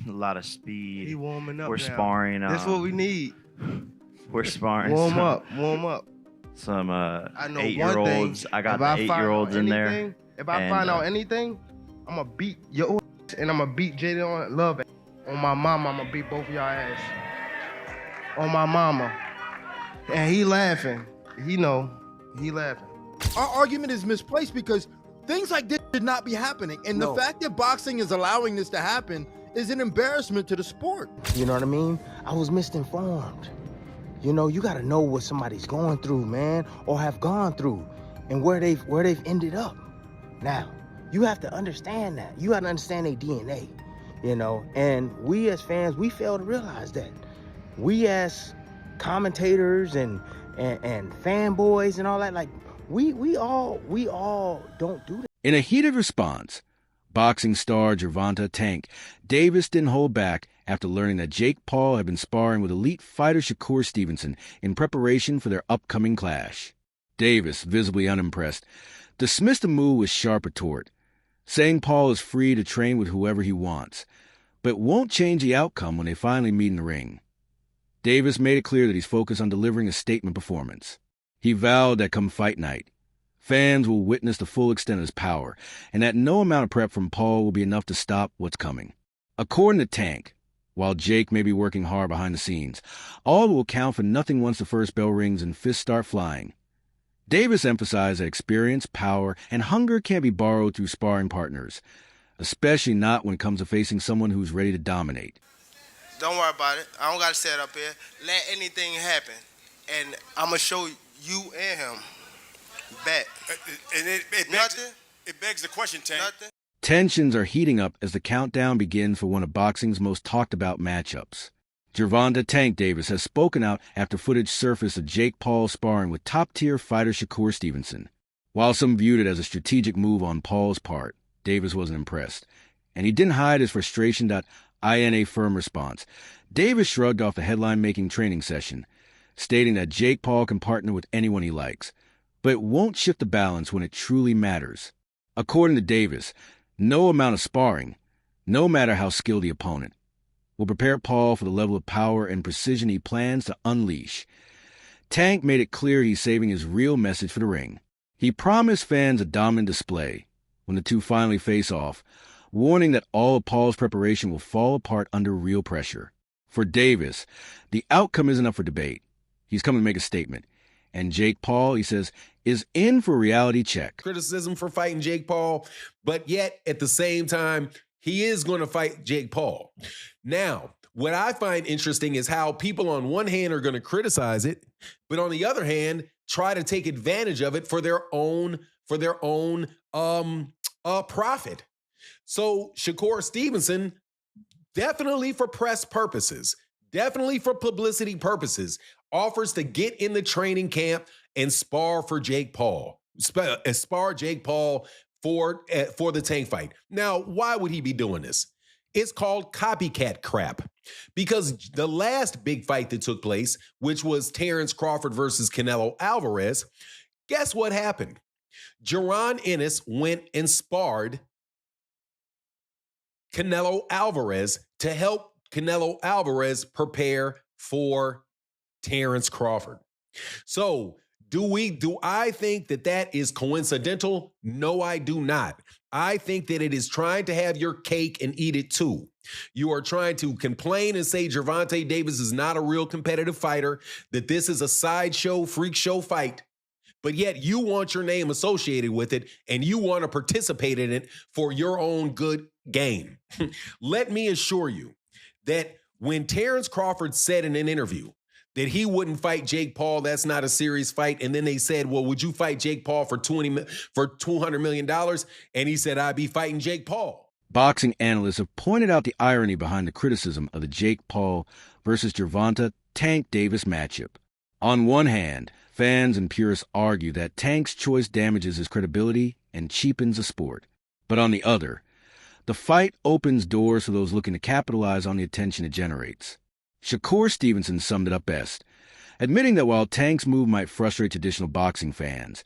a lot of speed. He warming up We're now. sparring. That's what we need. We're sparring. Warm up. Some I know 8-year-olds. I got the 8-year-olds in there. If I find out anything, I'm gonna beat your ass and I'm gonna beat Jaden Love ass. On my mama, I'm gonna beat both of y'all ass. On my mama. And he laughing. He laughing. Our argument is misplaced because things like this should not be happening. And the fact that boxing is allowing this to happen is an embarrassment to the sport. You know what I mean? I was misinformed. You know, you got to know what somebody's going through, man, or have gone through, and where they've ended up. Now, you have to understand that. You got to understand their DNA, you know. And we as fans, we fail to realize that. We as commentators and fanboys and all that, like, we all don't do that. In a heated response, boxing star Gervonta Tank Davis didn't hold back after learning that Jake Paul had been sparring with elite fighter Shakur Stevenson in preparation for their upcoming clash. Davis, visibly unimpressed, dismissed the move with sharp retort, saying Paul is free to train with whoever he wants, but won't change the outcome when they finally meet in the ring. Davis made it clear that he's focused on delivering a statement performance. He vowed that come fight night, fans will witness the full extent of his power, and that no amount of prep from Paul will be enough to stop what's coming. According to Tank, while Jake may be working hard behind the scenes, all will count for nothing once the first bell rings and fists start flying. Davis emphasized that experience, power, and hunger can't be borrowed through sparring partners, especially not when it comes to facing someone who's ready to dominate. Don't worry about it. I don't got to say it up here. Let anything happen. And I'm going to show you and him. Bet. And it begs the question, Tank. Nothing. Tensions are heating up as the countdown begins for one of boxing's most talked-about matchups. Gervonta Tank Davis has spoken out after footage surfaced of Jake Paul sparring with top-tier fighter Shakur Stevenson. While some viewed it as a strategic move on Paul's part, Davis wasn't impressed, and he didn't hide his frustration. In a firm response, Davis shrugged off the headline-making training session, stating that Jake Paul can partner with anyone he likes, but it won't shift the balance when it truly matters. According to Davis, no amount of sparring, no matter how skilled the opponent, will prepare Paul for the level of power and precision he plans to unleash. Tank made it clear he's saving his real message for the ring. He promised fans a dominant display when the two finally face off, warning that all of Paul's preparation will fall apart under real pressure. For Davis, the outcome isn't up for debate. He's coming to make a statement. And Jake Paul, he says, is in for a reality check. Criticism for fighting Jake Paul, but yet at the same time, he is going to fight Jake Paul. Now, what I find interesting is how people on one hand are going to criticize it, but on the other hand, try to take advantage of it for their own profit. So Shakur Stevenson, definitely for press purposes, definitely for publicity purposes, offers to get in the training camp and spar for Jake Paul. Spar Jake Paul for the Tank fight. Now, why would he be doing this? It's called copycat crap. Because the last big fight that took place, which was Terrence Crawford versus Canelo Alvarez, guess what happened? Jaron Ennis went and sparred Canelo Alvarez to help Canelo Alvarez prepare for Terrence Crawford. So do I think that is coincidental? No, I do not. I think that it is trying to have your cake and eat it too. You are trying to complain and say Gervonta Davis is not a real competitive fighter, that this is a sideshow, freak show fight, but yet you want your name associated with it and you want to participate in it for your own good gain. Let me assure you that when Terrence Crawford said in an interview that he wouldn't fight Jake Paul, that's not a serious fight, and then they said, well, would you fight Jake Paul for $200 million? And he said, I'd be fighting Jake Paul. Boxing analysts have pointed out the irony behind the criticism of the Jake Paul versus Gervonta Tank Davis matchup. On one hand, fans and purists argue that Tank's choice damages his credibility and cheapens the sport. But on the other, the fight opens doors for those looking to capitalize on the attention it generates. Shakur Stevenson summed it up best, admitting that while Tank's move might frustrate traditional boxing fans,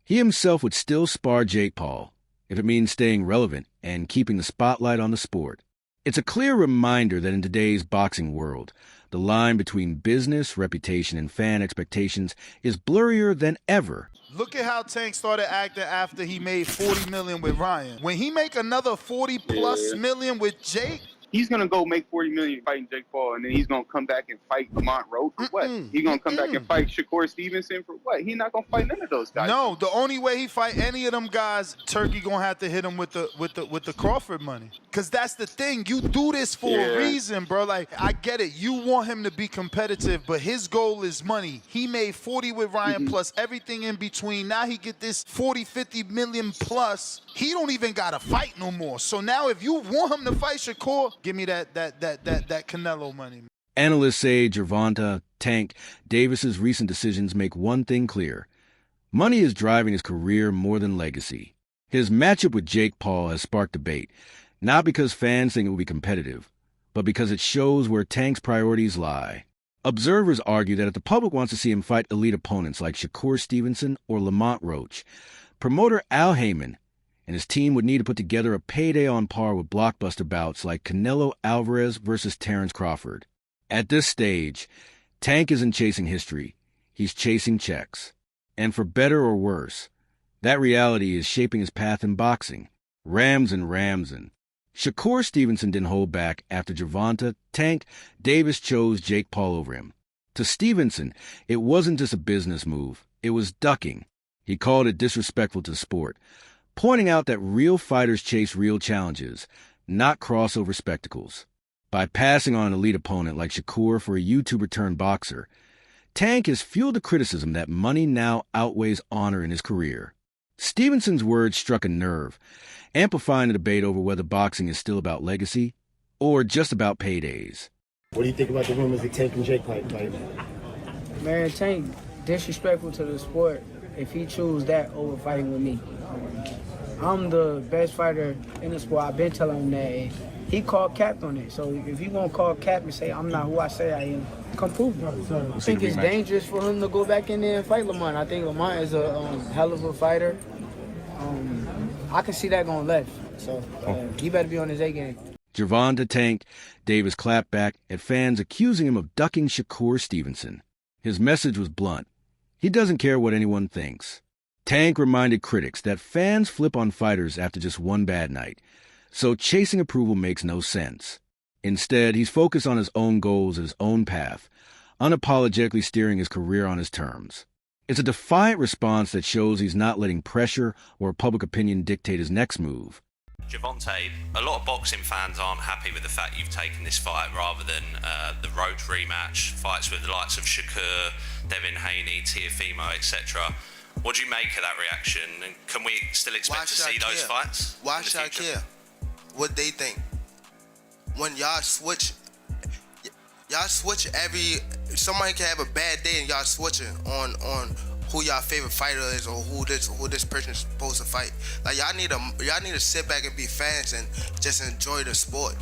he himself would still spar Jake Paul if it means staying relevant and keeping the spotlight on the sport. It's a clear reminder that in today's boxing world, the line between business, reputation, and fan expectations is blurrier than ever. Look at how Tank started acting after he made $40 million with Ryan. When he make another 40+ million with Jake, he's gonna go make $40 million fighting Jake Paul, and then he's gonna come back and fight Lamont Rowe for what? He's gonna come back and fight Shakur Stevenson for what? He's not gonna fight none of those guys. No, the only way he fight any of them guys, Turkey gonna have to hit him with the Crawford money. Cause that's the thing. You do this for a reason, bro. Like, I get it. You want him to be competitive, but his goal is money. He made 40 with Ryan plus everything in between. Now he get this 40, 50 million plus. He don't even gotta fight no more. So now if you want him to fight Shakur, give me that Canelo money. Analysts say Gervonta, Tank, Davis's recent decisions make one thing clear. Money is driving his career more than legacy. His matchup with Jake Paul has sparked debate, not because fans think it will be competitive, but because it shows where Tank's priorities lie. Observers argue that if the public wants to see him fight elite opponents like Shakur Stevenson or Lamont Roach, promoter Al Heyman and his team would need to put together a payday on par with blockbuster bouts like Canelo Alvarez versus Terence Crawford. At this stage, Tank isn't chasing history. He's chasing checks. And for better or worse, that reality is shaping his path in boxing. Rams and Ramsin. Shakur Stevenson didn't hold back after Gervonta, Tank, Davis chose Jake Paul over him. To Stevenson, it wasn't just a business move. It was ducking. He called it disrespectful to the sport, pointing out that real fighters chase real challenges, not crossover spectacles. By passing on an elite opponent like Shakur for a YouTuber-turned-boxer, Tank has fueled the criticism that money now outweighs honor in his career. Stevenson's words struck a nerve, amplifying the debate over whether boxing is still about legacy or just about paydays. What do you think about the rumors that Tank and Jake fight? Man, Tank disrespectful to the sport if he choose that over fighting with me. I'm the best fighter in the sport. I've been telling him that. And he called cap on it. So if you gonna call cap and say I'm not who I say I am, come prove it. I think it's dangerous for him to go back in there and fight Lamont. I think Lamont is a hell of a fighter. I can see that going left. So he better be on his A game. Gervonta, Tank, Davis clapped back at fans accusing him of ducking Shakur Stevenson. His message was blunt. He doesn't care what anyone thinks. Tank reminded critics that fans flip on fighters after just one bad night, so chasing approval makes no sense. Instead, he's focused on his own goals and his own path, unapologetically steering his career on his terms. It's a defiant response that shows he's not letting pressure or public opinion dictate his next move. Gervonta, a lot of boxing fans aren't happy with the fact you've taken this fight rather than the Roach rematch, fights with the likes of Shakur, Devin Haney, Teofimo, etc. What do you make of that reaction? And can we still expect to see those fights? Why should I care what they think? When y'all switch somebody can have a bad day and y'all switching on who y'all favorite fighter is or who this person is supposed to fight. Like y'all need to sit back and be fans and just enjoy the sport.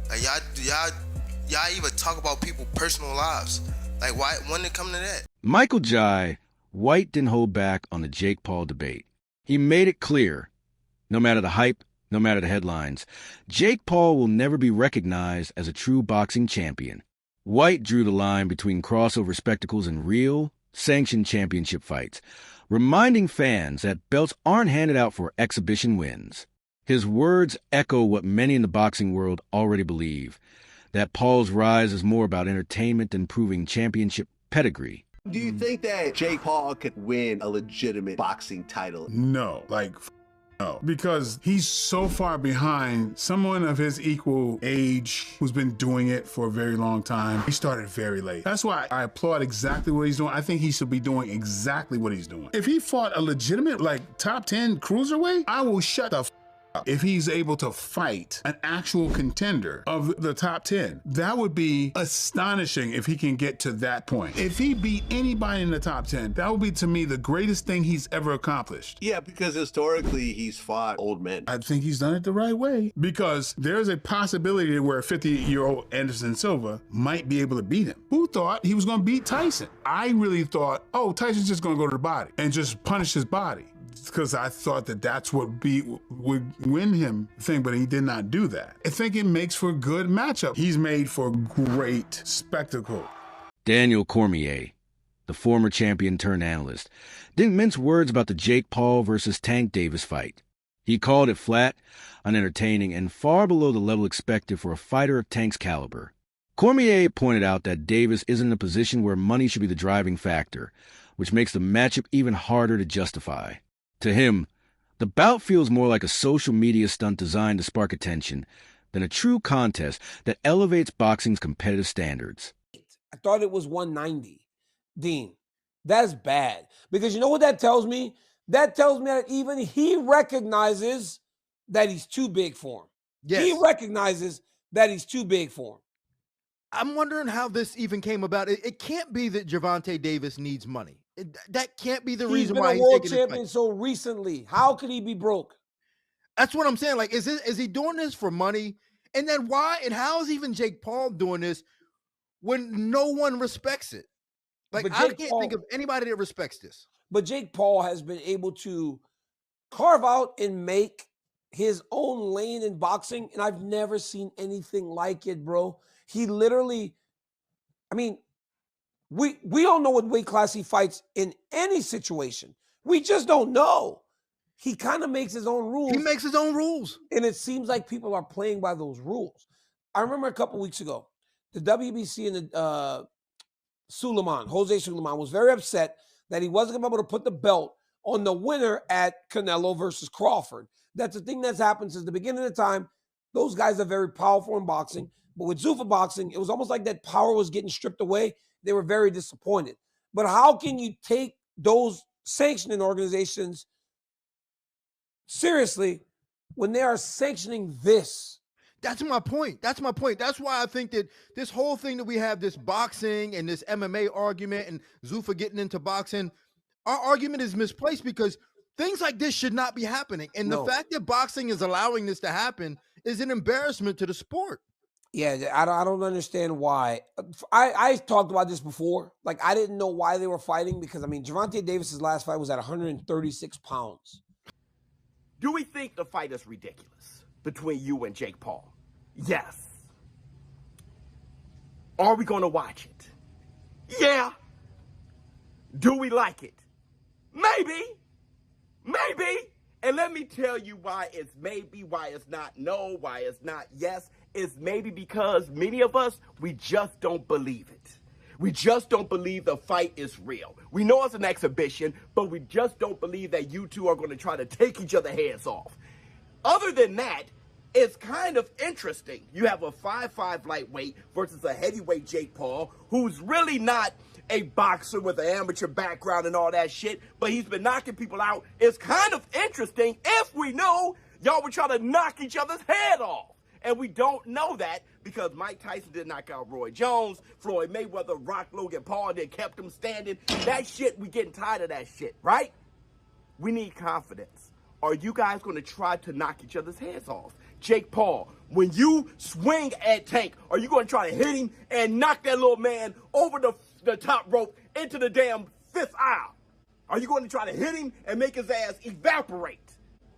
Like y'all even talk about people's personal lives. Like why when it come to that? Michael Jai, White didn't hold back on the Jake Paul debate. He made it clear, no matter the hype, no matter the headlines, Jake Paul will never be recognized as a true boxing champion. White drew the line between crossover spectacles and real, sanctioned championship fights, reminding fans that belts aren't handed out for exhibition wins. His words echo what many in the boxing world already believe, that Paul's rise is more about entertainment than proving championship pedigree. Do you think that Jake Paul could win a legitimate boxing title? No, no, because he's so far behind someone of his equal age who's been doing it for a very long time. He started very late. That's why I applaud exactly what he's doing. I think he should be doing exactly what he's doing. If he fought a legitimate, top 10 cruiserweight, I will shut the up. If he's able to fight an actual contender of the top 10, that would be astonishing if he can get to that point. If he beat anybody in the top 10, that would be, to me, the greatest thing he's ever accomplished. Yeah, because historically he's fought old men. I think he's done it the right way, because there's a possibility where a 50-year-old Anderson Silva might be able to beat him. Who thought he was going to beat Tyson? I really thought, oh, Tyson's just going to go to the body and just punish his body. because I thought that that's what would win him the thing, but he did not do that. I think it makes for a good matchup. He's made for great spectacle. Daniel Cormier, the former champion turned analyst, didn't mince words about the Jake Paul versus Tank Davis fight. He called it flat, unentertaining, and far below the level expected for a fighter of Tank's caliber. Cormier pointed out that Davis isn't in a position where money should be the driving factor, which makes the matchup even harder to justify. To him, the bout feels more like a social media stunt designed to spark attention than a true contest that elevates boxing's competitive standards. I thought it was 190. Dean, that's bad. Because you know what that tells me? That tells me that even he recognizes that he's too big for him. Yes. He recognizes that he's too big for him. I'm wondering how this even came about. It can't be that Gervonta Davis needs money. That can't be the reason why he's been a world taking champion so recently. How could he be broke? That's what I'm saying. Like, is he doing this for money? And then why and how is even Jake Paul doing this when no one respects it? Like, I can't think of anybody that respects this. But Jake Paul has been able to carve out and make his own lane in boxing, and I've never seen anything like it, bro. He literally, I mean, we don't know what weight class he fights in any situation. We just don't know. He kind of makes his own rules. He makes his own rules. And it seems like people are playing by those rules. I remember a couple weeks ago, the WBC and the Jose Sulaiman was very upset that he wasn't going to be able to put the belt on the winner at Canelo versus Crawford. That's a thing that's happened since the beginning of the time. Those guys are very powerful in boxing. But with Zuffa boxing, it was almost like that power was getting stripped away. They were very disappointed. But how can you take those sanctioning organizations seriously when they are sanctioning this? That's my point. That's my point. That's why I think that this whole thing that we have, this boxing and this MMA argument and Zuffa getting into boxing, our argument is misplaced because things like this should not be happening. And the fact that boxing is allowing this to happen is an embarrassment to the sport. Yeah, I don't understand why. I talked about this before. Like, I didn't know why they were fighting because, I mean, Gervonta Davis's last fight was at 136 pounds. Do we think the fight is ridiculous between you and Jake Paul? Yes. Are we going to watch it? Yeah. Do we like it? Maybe. Maybe. And let me tell you why it's maybe, why it's not no, why it's not yes. It's maybe because many of us, we just don't believe it. We just don't believe the fight is real. We know it's an exhibition, but we just don't believe that you two are going to try to take each other's heads off. Other than that, it's kind of interesting. You have a 5'5" lightweight versus a heavyweight Jake Paul, who's really not a boxer with an amateur background and all that shit, but he's been knocking people out. It's kind of interesting if we knew y'all were trying to knock each other's head off. And we don't know that because Mike Tyson did knock out Roy Jones, Floyd Mayweather, Rock Logan Paul, that kept him standing. That shit, we getting tired of that shit, right? We need confidence. Are you guys going to try to knock each other's heads off? Jake Paul, when you swing at Tank, are you going to try to hit him and knock that little man over the top rope into the damn fifth aisle? Are you going to try to hit him and make his ass evaporate?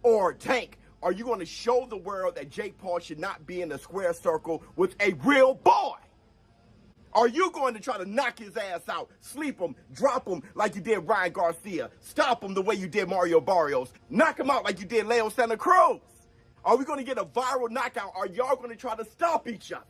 Or Tank, are you going to show the world that Jake Paul should not be in the square circle with a real boy? Are you going to try to knock his ass out, sleep him, drop him like you did Ryan Garcia, stop him the way you did Mario Barrios, knock him out like you did Leo Santa Cruz? Are we going to get a viral knockout? Are y'all going to try to stop each other?